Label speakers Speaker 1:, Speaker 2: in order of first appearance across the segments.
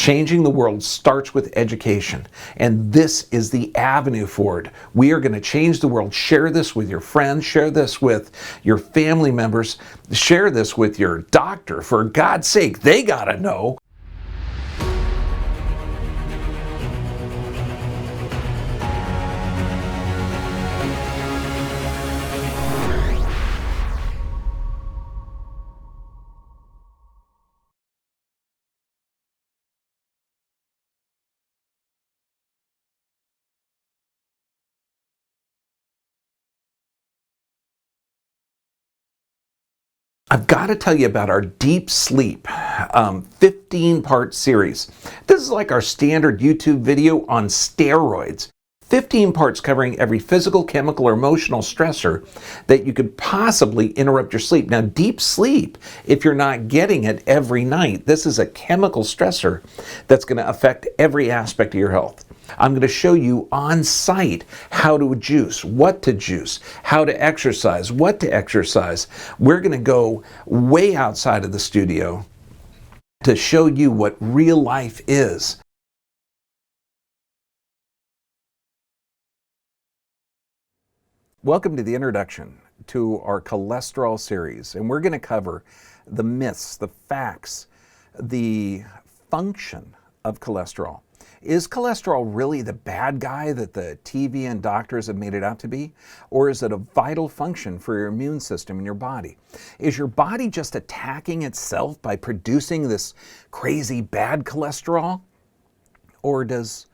Speaker 1: Changing the world starts with education, and this is the avenue for it. We are going to change the world. Share this with your friends, share this with your family members, share this with your doctor. For God's sake, they got to know. I've got to tell you about our Deep Sleep 15-part series. This is like our standard YouTube video on steroids. 15 parts covering every physical, chemical, or emotional stressor that you could possibly interrupt your sleep. Now, deep sleep, if you're not getting it every night, this is a chemical stressor that's going to affect every aspect of your health. I'm going to show you on site how to juice, what to juice, how to exercise, what to exercise. We're going to go way outside of the studio to show you what real life is. Welcome to the introduction to our cholesterol series, and we're going to cover the myths, the facts, the function of cholesterol. Is cholesterol really the bad guy that the TV and doctors have made it out to be? Or is it a vital function for your immune system in your body? Is your body just attacking itself by producing this crazy bad cholesterol? Or does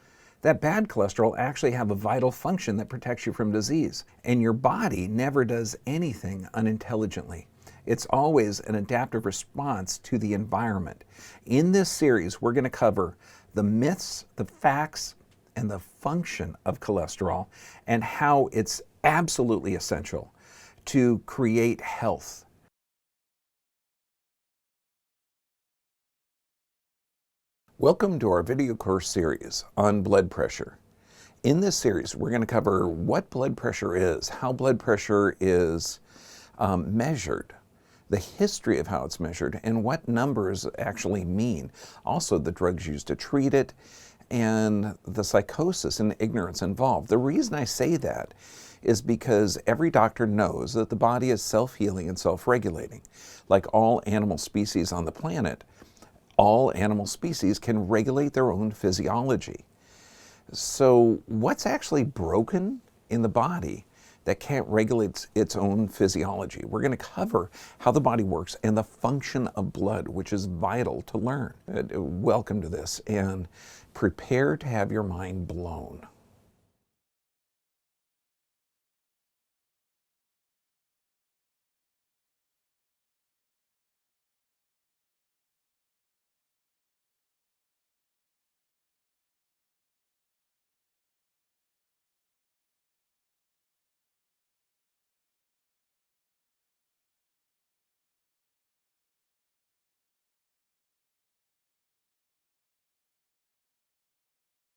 Speaker 1: that bad cholesterol actually have a vital function that protects you from disease? And your body never does anything unintelligently. It's always an adaptive response to the environment. In this series, we're going to cover the myths, the facts, and the function of cholesterol and how it's absolutely essential to create health. Welcome to our video course series on blood pressure. In this series, we're going to cover what blood pressure is, how blood pressure is measured, the history of how it's measured, and what numbers actually mean. Also, the drugs used to treat it, and the psychosis and ignorance involved. The reason I say that is because every doctor knows that the body is self-healing and self-regulating. Like all animal species on the planet, all animal species can regulate their own physiology. So what's actually broken in the body that can't regulate its own physiology? We're going to cover how the body works and the function of blood, which is vital to learn. Welcome to this, and prepare to have your mind blown.